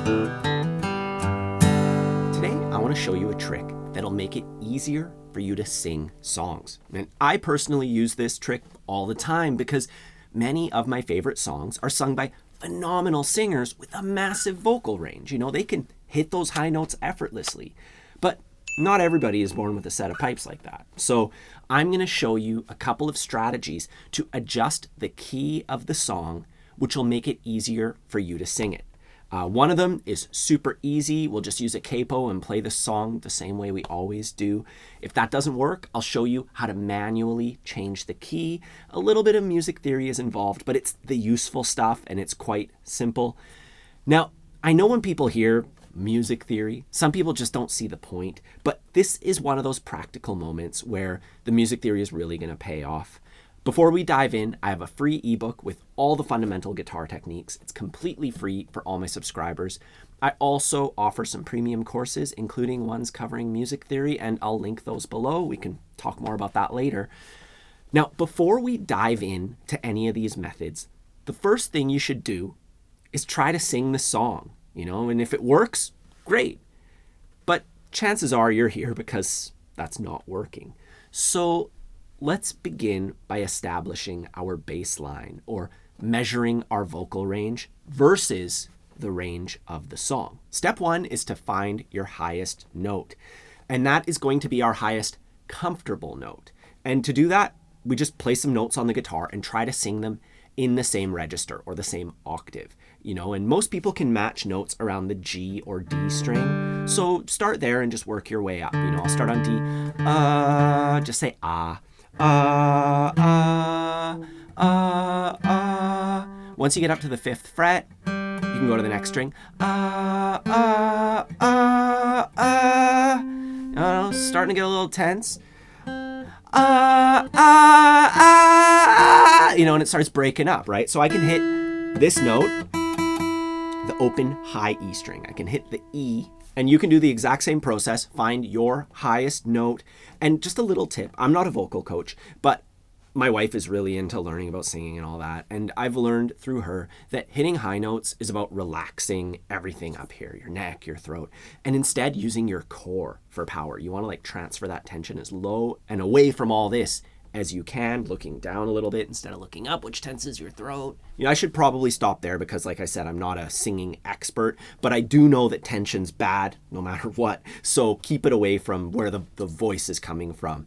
Today, I want to show you a trick that'll make it easier for you to sing songs. And I personally use this trick all the time because many of my favorite songs are sung by phenomenal singers with a massive vocal range. You know, they can hit those high notes effortlessly. But not everybody is born with a set of pipes like that. So I'm going to show you a couple of strategies to adjust the key of the song, which will make it easier for you to sing it. One of them is super easy. We'll just use a capo and play the song the same way we always do. If that doesn't work, I'll show you how to manually change the key. A little bit of music theory is involved, but it's the useful stuff and it's quite simple. Now, I know when people hear music theory, some people just don't see the point, but this is one of those practical moments where the music theory is really going to pay off. Before we dive in, I have a free ebook with all the fundamental guitar techniques. It's completely free for all my subscribers. I also offer some premium courses, including ones covering music theory, and I'll link those below. We can talk more about that later. Now, before we dive in to any of these methods, the first thing you should do is try to sing the song, and if it works, great. But chances are you're here because that's not working. So let's begin by establishing our baseline, or measuring our vocal range versus the range of the song. Step one is to find your highest note, and that is going to be our highest comfortable note. And to do that, we just play some notes on the guitar and try to sing them in the same register or the same octave, and most people can match notes around the G or D string. So start there and just work your way up. I'll start on D, just say ah. Once you get up to the 5th fret, you can go to the next string. Starting to get a little tense. And it starts breaking up, right? So I can hit this note, the open high E string. I can hit the E. And you can do the exact same process, find your highest note. And just a little tip, I'm not a vocal coach, but my wife is really into learning about singing and all that. And I've learned through her that hitting high notes is about relaxing everything up here, your neck, your throat, and instead using your core for power. You want to transfer that tension as low and away from all this as you can, looking down a little bit instead of looking up, which tenses your throat. I should probably stop there because, like I said, I'm not a singing expert, but I do know that tension's bad no matter what. So keep it away from where the voice is coming from.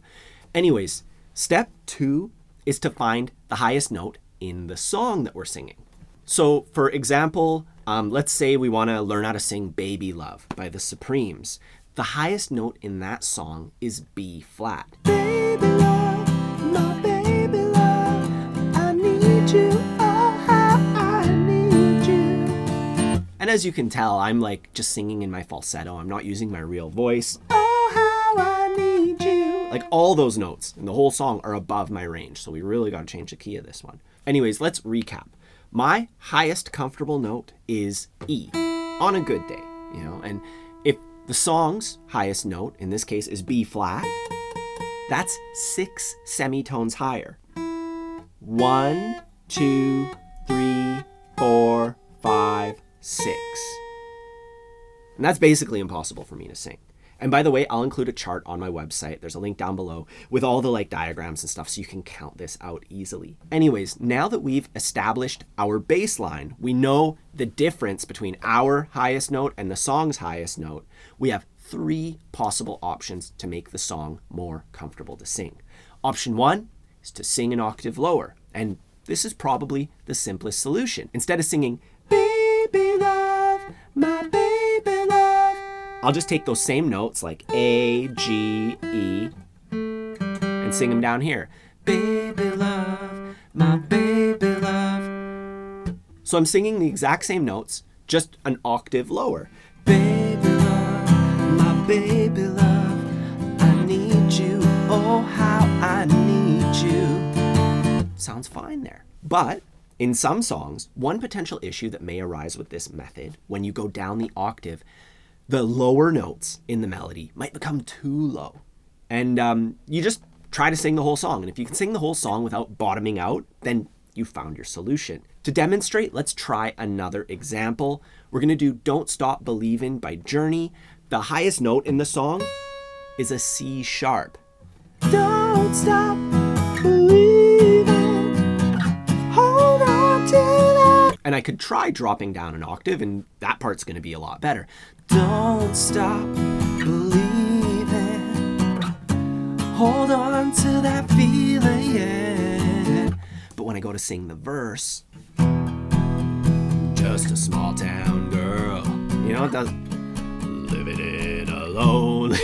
Anyways, step two is to find the highest note in the song that we're singing. So for example, let's say we want to learn how to sing Baby Love by the Supremes. The highest note in that song is B flat. Baby love, my baby love, I need you, oh how I need you. And as you can tell, I'm just singing in my falsetto. I'm not using my real voice. Oh how I need you. All those notes in the whole song are above my range. So we really got to change the key of this one. Anyways, let's recap. My highest comfortable note is E on a good day, and if the song's highest note, in this case, is B flat, that's 6 semitones higher. 1, 2, 3, 4, 5, 6. And that's basically impossible for me to sing. And by the way, I'll include a chart on my website. There's a link down below with all the diagrams and stuff so you can count this out easily. Anyways, now that we've established our baseline, we know the difference between our highest note and the song's highest note. We have 3 possible options to make the song more comfortable to sing. Option 1 is to sing an octave lower. And this is probably the simplest solution. Instead of singing, baby love, my baby love, I'll just take those same notes like A, G, E, and sing them down here. Baby love, my baby love. So I'm singing the exact same notes, just an octave lower. Baby love, my baby love, I need you, oh how I need you. Sounds fine there. But in some songs, one potential issue that may arise with this method, when you go down the octave, the lower notes in the melody might become too low. And you just try to sing the whole song. And if you can sing the whole song without bottoming out, then you found your solution. To demonstrate, let's try another example. We're going to do Don't Stop Believin' by Journey. The highest note in the song is a C sharp. Don't stop believing, hold on to that. And I could try dropping down an octave, and that part's going to be a lot better. Don't stop believing, hold on to that feeling. But when I go to sing the verse, just a small town girl, you know, it doesn't, living it alone.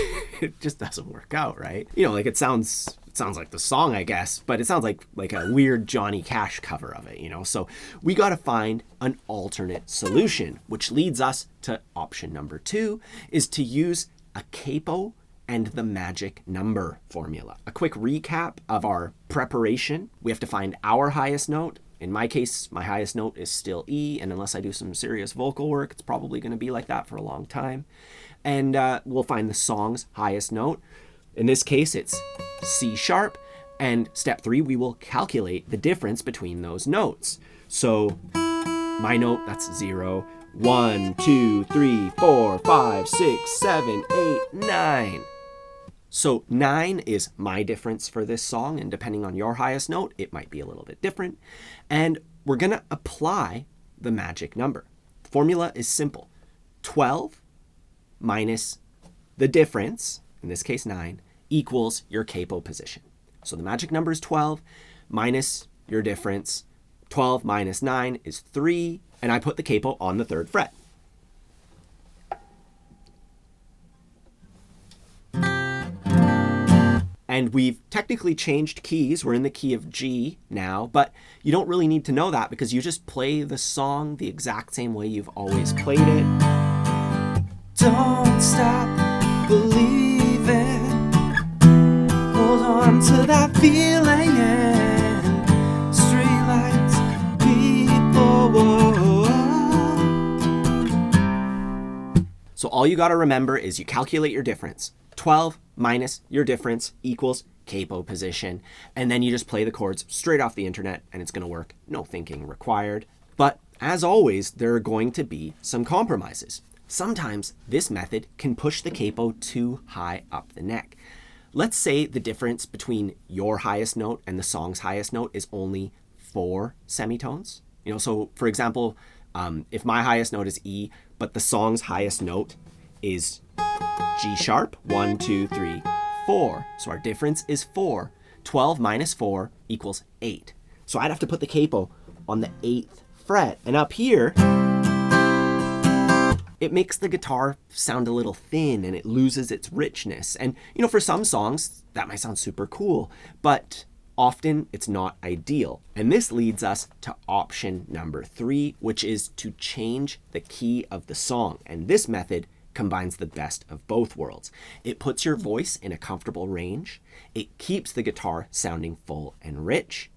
It just doesn't work out, right? You know, like it sounds like the song, I guess, but it sounds like a weird Johnny Cash cover of it, you know? So we got to find an alternate solution, which leads us to option number 2, is to use a capo and the magic number formula. A quick recap of our preparation. We have to find our highest note. In my case, my highest note is still E, and unless I do some serious vocal work, it's probably going to be like that for a long time. And we'll find the song's highest note. In this case, it's C sharp. And step 3, we will calculate the difference between those notes. So my note, that's 0, 1, 2, 3, 4, 5, 6, 7, 8, 9. So 9 is my difference for this song, and depending on your highest note, it might be a little bit different. And we're going to apply the magic number. The formula is simple. 12 minus the difference, in this case 9, equals your capo position. So the magic number is 12 minus your difference. 12 minus 9 is 3, and I put the capo on the 3rd fret. And we've technically changed keys. We're in the key of G now, but you don't really need to know that because you just play the song the exact same way you've always played it. Don't stop believing, hold on to that feeling, straight lights, people. So all you got to remember is you calculate your difference. 12 minus your difference equals capo position. And then you just play the chords straight off the internet and it's going to work. No thinking required. But as always, there are going to be some compromises. Sometimes this method can push the capo too high up the neck. Let's say the difference between your highest note and the song's highest note is only 4 semitones. You know, so for example, if my highest note is E, but the song's highest note is G sharp, 1, 2, 3, 4. So our difference is 4. 12 minus 4 equals 8. So I'd have to put the capo on the 8th fret. And up here, it makes the guitar sound a little thin and it loses its richness. And, you know, for some songs, that might sound super cool, but often it's not ideal. And this leads us to option number 3, which is to change the key of the song. And this method combines the best of both worlds. It puts your voice in a comfortable range. It keeps the guitar sounding full and rich,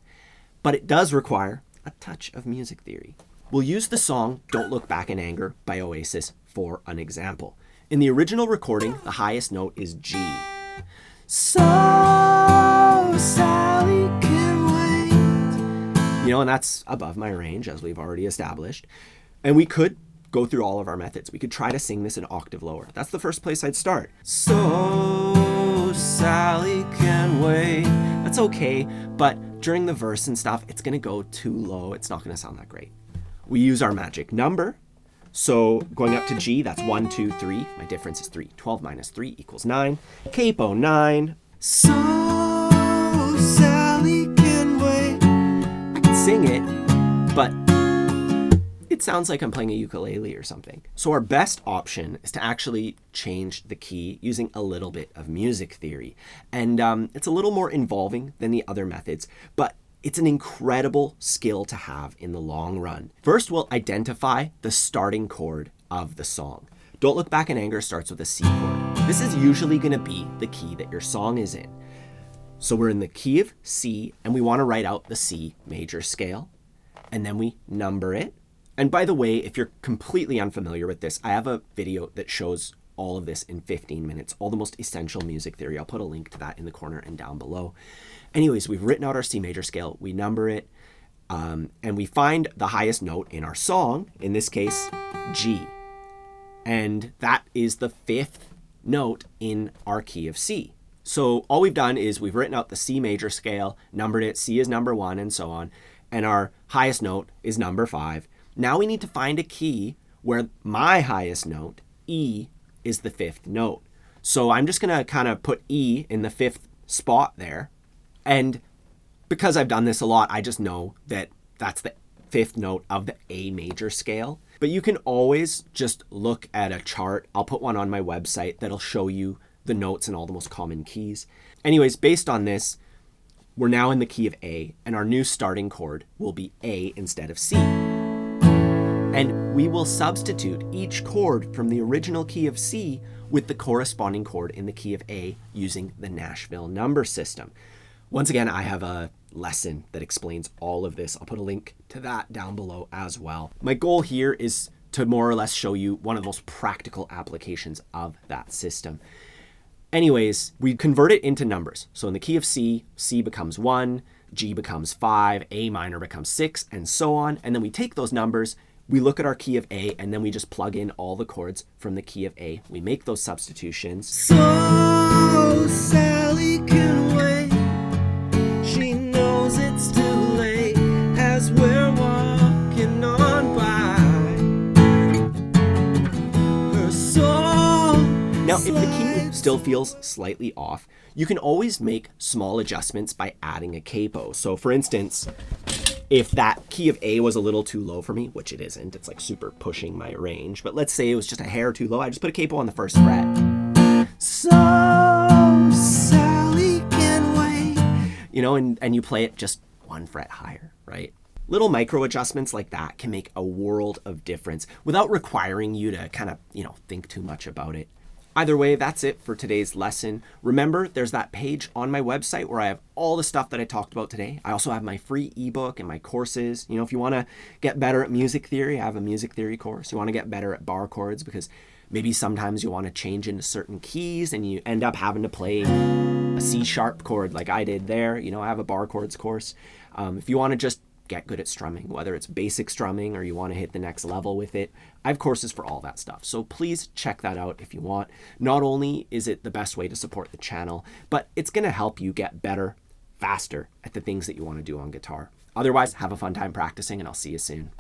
but it does require a touch of music theory. We'll use the song Don't Look Back in Anger by Oasis for an example. In the original recording, the highest note is G. So Sally can wait. You know, and that's above my range, as we've already established. And we could go through all of our methods. We could try to sing this an octave lower. That's the first place I'd start. So Sally can wait. That's okay, but during the verse and stuff, it's gonna go too low. It's not gonna sound that great. We use our magic number. So going up to G, that's 1, 2, 3. My difference is 3. 12 minus 3 equals 9. Capo 9. So Sally can wait. I can sing it, but it sounds like I'm playing a ukulele or something. So our best option is to actually change the key using a little bit of music theory. And it's a little more involving than the other methods, but it's an incredible skill to have in the long run. First, we'll identify the starting chord of the song. Don't Look Back in Anger starts with a C chord. This is usually going to be the key that your song is in. So we're in the key of C, and we want to write out the C major scale, and then we number it. And by the way, if you're completely unfamiliar with this, I have a video that shows all of this in 15 minutes, all the most essential music theory. I'll put a link to that in the corner and down below. Anyways, we've written out our C major scale, we number it, And we find the highest note in our song, in this case, G. And that is the 5th note in our key of C. So all we've done is we've written out the C major scale, numbered it, C is number 1, and so on. And our highest note is number 5. Now we need to find a key where my highest note, E, is the 5th note. So I'm just going to kind of put E in the 5th spot there. And because I've done this a lot, I just know that that's the 5th note of the A major scale. But you can always just look at a chart. I'll put one on my website that'll show you the notes and all the most common keys. Anyways, based on this, we're now in the key of A, and our new starting chord will be A instead of C. And we will substitute each chord from the original key of C with the corresponding chord in the key of A using the Nashville number system. Once again, I have a lesson that explains all of this. I'll put a link to that down below as well. My goal here is to more or less show you one of the most practical applications of that system. Anyways, we convert it into numbers. So in the key of C, C becomes 1, G becomes 5, A minor becomes 6, and so on. And then we take those numbers, we look at our key of A, and then we just plug in all the chords from the key of A. We make those substitutions. So Sally can wait. She knows it's too late as we're walking on by. Her soul. Now, if the key still feels slightly off, you can always make small adjustments by adding a capo. So for instance, if that key of A was a little too low for me, which it isn't, it's like super pushing my range, but let's say it was just a hair too low, I just put a capo on the 1st fret. So Sally can wait. You know, and you play it just 1 fret higher, right? Little micro adjustments like that can make a world of difference without requiring you to kind of, think too much about it. Either way, that's it for today's lesson. Remember, there's that page on my website where I have all the stuff that I talked about today. I also have my free ebook and my courses. If you want to get better at music theory, I have a music theory course. You want to get better at bar chords because maybe sometimes you want to change into certain keys and you end up having to play a C sharp chord like I did there. I have a bar chords course. If you want to just get good at strumming, whether it's basic strumming or you want to hit the next level with it, I have courses for all that stuff. So please check that out if you want. Not only is it the best way to support the channel, but it's going to help you get better, faster at the things that you want to do on guitar. Otherwise, have a fun time practicing, and I'll see you soon.